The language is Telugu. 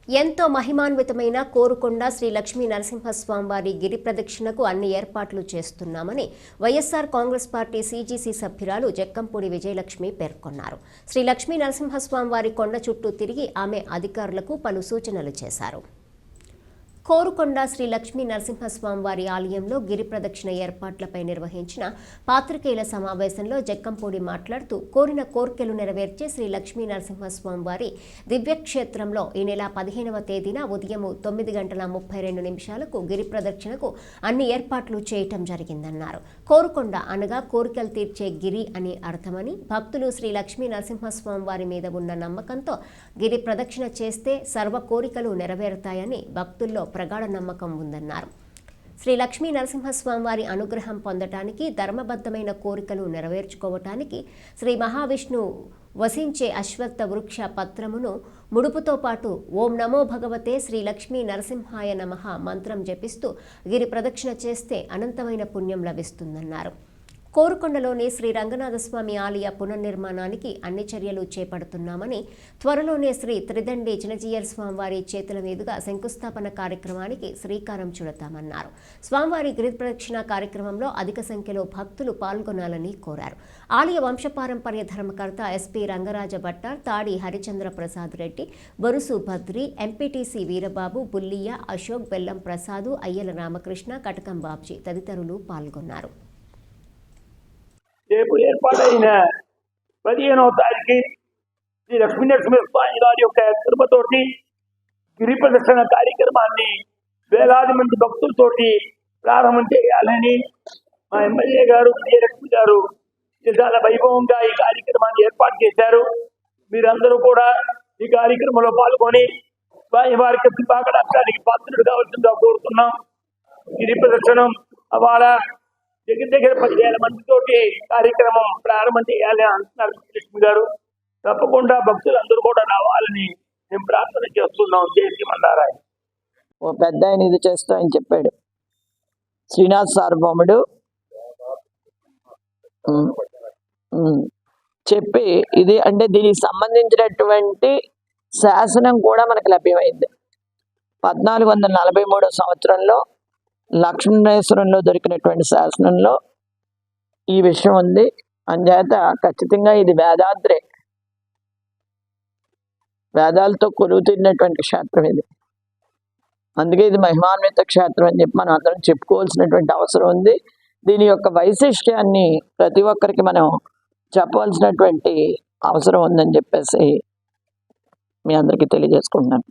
ఎంతో మహిమాన్వితమైన కోరుకొండ శ్రీ లక్ష్మీ నరసింహస్వామివారి గిరి ప్రదక్షిణకు అన్ని ఏర్పాట్లు చేస్తున్నామని వైఎస్ఆర్ కాంగ్రెస్ పార్టీ సీజీసీ సభ్యురాలు జక్కంపూడి విజయలక్ష్మి పేర్కొన్నారు. శ్రీ లక్ష్మీ నరసింహస్వామివారి కొండ చుట్టూ తిరిగి ఆమె అధికారులకు పలు సూచనలు చేశారు. కోరుకొండ శ్రీ లక్ష్మీ నరసింహస్వామివారి ఆలయంలో గిరి ప్రదక్షిణ ఏర్పాట్లపై నిర్వహించిన పాత్రికేయుల సమావేశంలో జక్కంపూడి మాట్లాడుతూ కోరిన కోర్కెలు నెరవేర్చే శ్రీ లక్ష్మీ నరసింహస్వామివారి దివ్యక్షేత్రంలో ఈ నెల 15వ తేదీన ఉదయం 9:32 గిరి ప్రదక్షిణకు అన్ని ఏర్పాట్లు చేయటం జరిగిందన్నారు. కోరుకొండ అనగా కోరికలు తీర్చే గిరి అని అర్థమని, భక్తులు శ్రీ లక్ష్మీ నరసింహస్వామివారి మీద ఉన్న నమ్మకంతో గిరి ప్రదక్షిణ చేస్తే సర్వ కోరికలు నెరవేరుతాయని భక్తుల్లో ప్రగాఢ నమ్మకం ఉందన్నారు. శ్రీ లక్ష్మీ నరసింహస్వామివారి అనుగ్రహం పొందటానికి, ధర్మబద్ధమైన కోరికలు నెరవేర్చుకోవటానికి శ్రీ మహావిష్ణు వసించే అశ్వత్థ వృక్ష పత్రమును ముడుపుతో పాటు ఓం నమో భగవతే శ్రీ లక్ష్మీ నరసింహాయ నమః మంత్రం జపిస్తూ గిరి ప్రదక్షిణ చేస్తే అనంతమైన పుణ్యం లభిస్తుందన్నారు. కోరుకొండలోని శ్రీ రంగనాథస్వామి ఆలయ పునర్నిర్మాణానికి అన్ని చర్యలు చేపడుతున్నామని, త్వరలోనే శ్రీ త్రిదండి చినజీయర్ స్వామివారి చేతుల మీదుగా శంకుస్థాపన కార్యక్రమానికి శ్రీకారం చుడతామన్నారు. స్వామివారి గిరి ప్రదక్షిణ కార్యక్రమంలో అధిక సంఖ్యలో భక్తులు పాల్గొనాలని కోరారు. ఆలయ వంశపారంపర్య ధర్మకర్త ఎస్పీ రంగరాజ భట్టార్, తాడి హరిచంద్ర ప్రసాద్ రెడ్డి, బొరుసు భద్రి, ఎంపీటీసీ వీరబాబు, బుల్లియ అశోక్, బెల్లం ప్రసాదు, అయ్యల రామకృష్ణ, కటకం బాబ్జీ తదితరులు పాల్గొన్నారు. రేపు ఏర్పాటైన 15వ తారీఖు శ్రీ లక్ష్మీ నరసింహస్వామి వారి యొక్క కృపతోటి గిరి ప్రదర్శన కార్యక్రమాన్ని వేలాది మంది భక్తులతోటి ప్రారంభం చేయాలని మా ఎమ్మెల్యే గారు విజయలక్ష్మి గారు చాలా వైభవంగా ఈ కార్యక్రమాన్ని ఏర్పాటు చేశారు. మీరందరూ కూడా ఈ కార్యక్రమంలో పాల్గొని వారికి కృపాకటాక్షానికి పాత్రుడు కావాల్సిందిగా కోరుతున్నాం. గిరి ప్రదర్శనం అవాళ దగ్గర 10,000 మందితోటి కార్యక్రమం ప్రారంభం చేయాలి అంటున్నారు లక్ష్మి గారు. తప్పకుండా భక్తులందరూ కూడా రావాలని మేము ప్రార్థన చేస్తున్నాం. జై శ్రీమన్నారాయణ. ఓ పెద్ద ఆయన ఇది చేస్తా అని చెప్పాడు శ్రీనాథ్ సార్వభౌముడు చెప్పి, ఇది అంటే దీనికి సంబంధించినటువంటి శాసనం కూడా మనకు లభ్యమైంది. 1443 సంవత్సరంలో లక్ష్మీనేశ్వరంలో దొరికినటువంటి శాసనంలో ఈ విషయం ఉంది. అంచేత ఖచ్చితంగా ఇది వేదాలతో కొలువుతున్నటువంటి క్షేత్రం ఇది. అందుకే ఇది మహిమాన్విత క్షేత్రం అని చెప్పి మనం అందరం చెప్పుకోవాల్సినటువంటి అవసరం ఉంది. దీని యొక్క వైశిష్ట్యాన్ని ప్రతి ఒక్కరికి మనం చెప్పవలసినటువంటి అవసరం ఉందని చెప్పేసి మీ అందరికీ తెలియజేసుకుంటున్నాను.